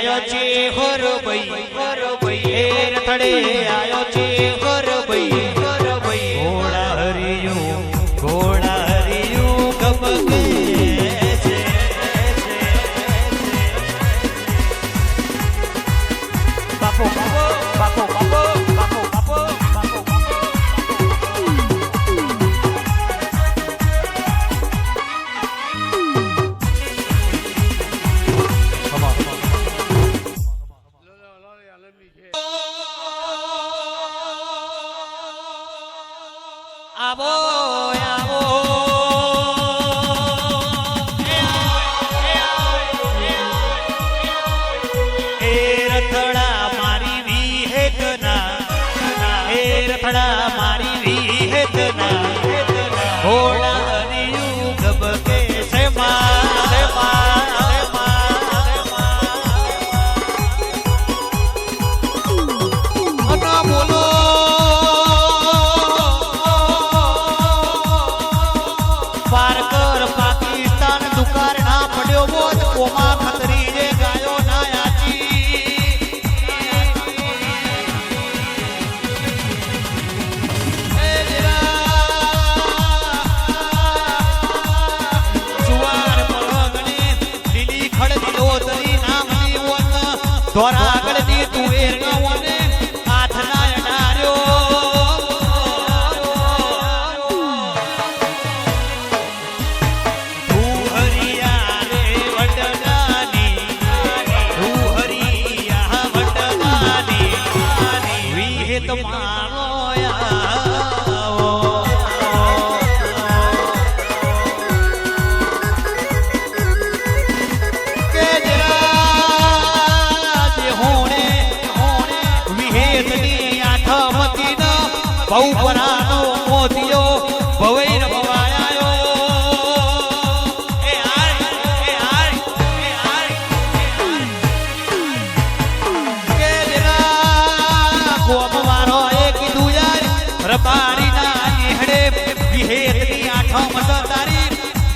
આયો છે હોર ભાઈ એ રથડે આયો છે હોર ભાઈ ઘોડા હરિયું ગબગે છે બાપો બાપો બાપો બાપો બાપો આવો આવો એ રથડા મારી વિહેતના એ રથડા મારી વિહેતના ઘોડા હરિયું ગબગે છે બોલો પારકર પાકિસ્તાન દુકાર ના પડ્યો બોધ કોમા ખતરી જે ગાયો ના આચી જુવાર મરગણી લીલી ખડની લોતરી નામની વન ધોરા આગળની તુવેર ન વને હાથ ના અડાર્યો તમારો કે જે હોણે વિહેતની આઠમતી ન બહુ પરાનો મોતિયો ભવૈર ભવાયો રબારી ના હેડે વિહેતની આઠમ તારી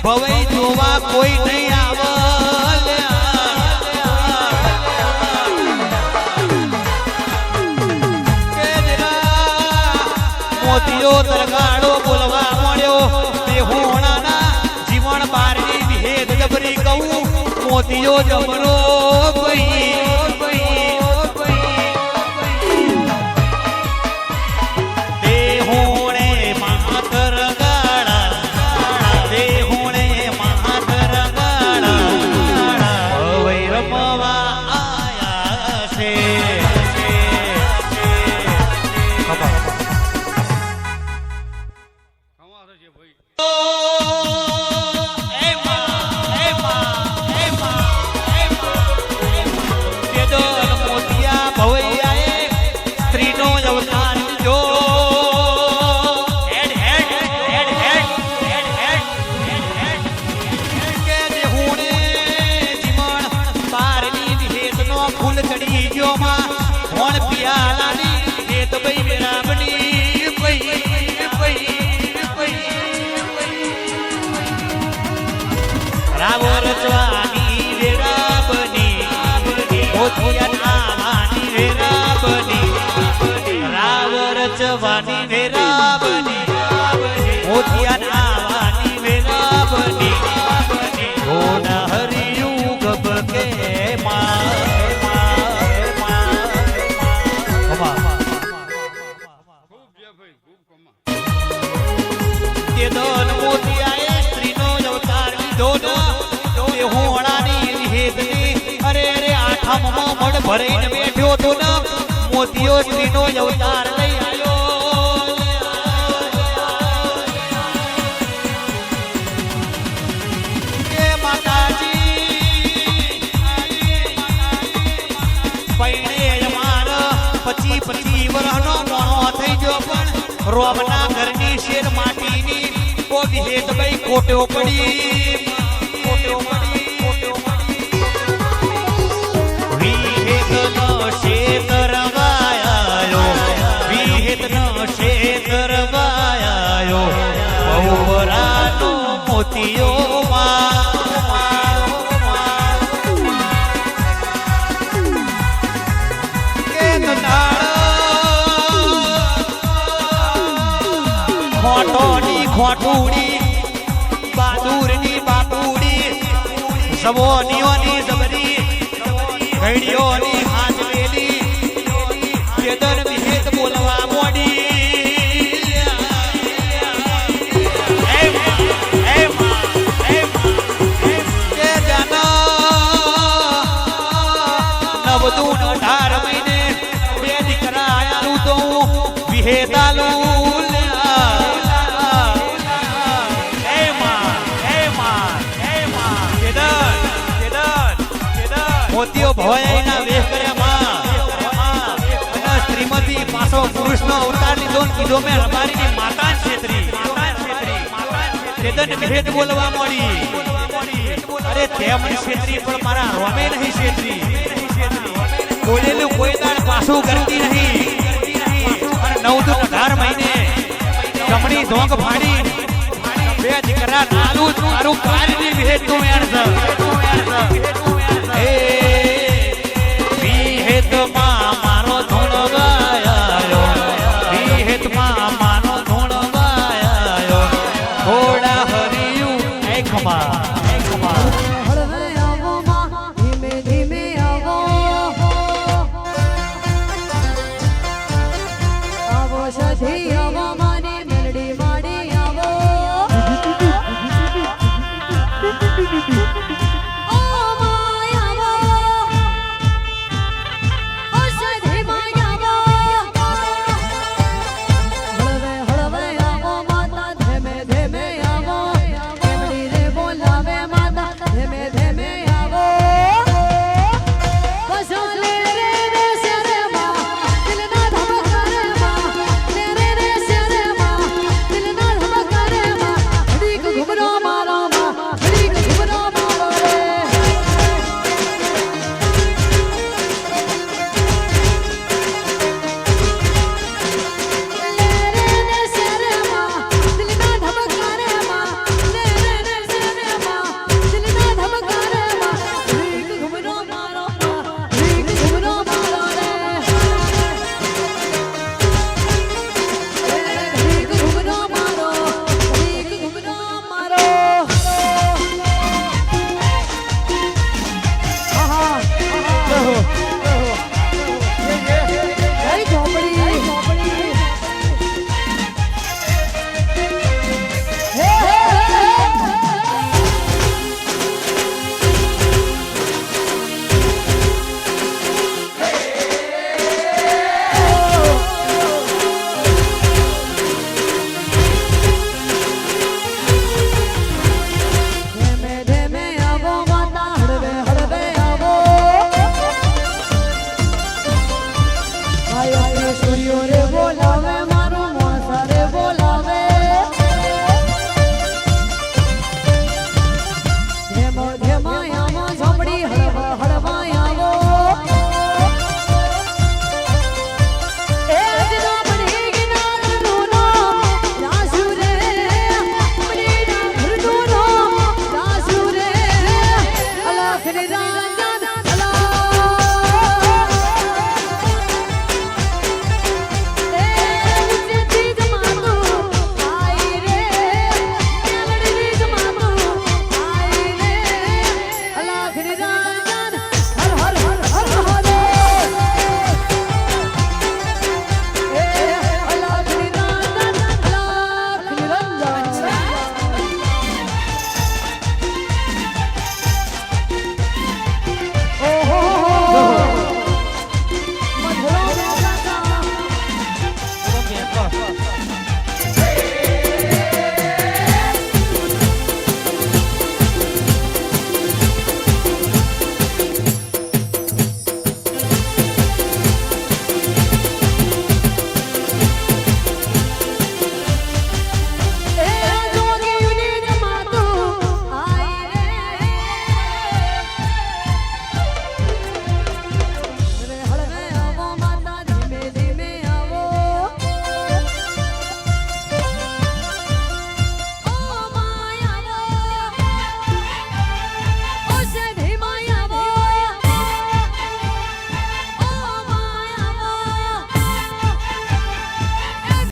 ભવઈ જોવા કોઈ નહીં આવલ મોતિયો તરગાડો બોલવા મળ્યો તે હોણાના જીવન બારની વિહેત જબરી કહું મોતિયો જબરો કોઈ જવાની વેરા બની મોતિયા નાવાની વેરા બની ઘોડા હરિયું ગબગે તે દન મોતિયાએ સ્ત્રીનો અવતાર લીધો ને હોણાની વિહેતની અરે અરે આઠમમાં મઢ ભરાઈને બેઠ્યો તો ને મોતિયો સ્ત્રીનો અવતાર લઈ પચી વરહનો મોનો થઈ ગયો પણ રોમના ઘરની શેર માટીની કો વિહેત ભાઈ કોટો પડી વિહેતનો શેતર વાયો વિહેતનો શેતર વાયો બહુવરાનો મોતિયો હોટુડી બહાદુરની બાપુડી સવોનીઓની જબરી ઘડીઓની હાજવેલી કેદન વિહેત બોલવા મોડી નવદું 18 મહિને બે દીકરા આયાલું તો વિહેતાલું મોતીઓ ભવાઈના વેશ કર્યા માં અને શ્રીમતી પાછો પુરુષનો અવતાર લીધો ને કીધો મેં રબારીની માતા છેતરી કેદન વિહેત બોલવા મળી અરે તેમની છેતરી પણ મારા રોમે નહીં છેતરી બોલેલું કોઈ દાડ પાછું કરતી નહીં અને 9-18 મહિને જમણી ધોંગ ફાડી બે દીકરા નાલું મારું કારની વિહેત તું મેણ છે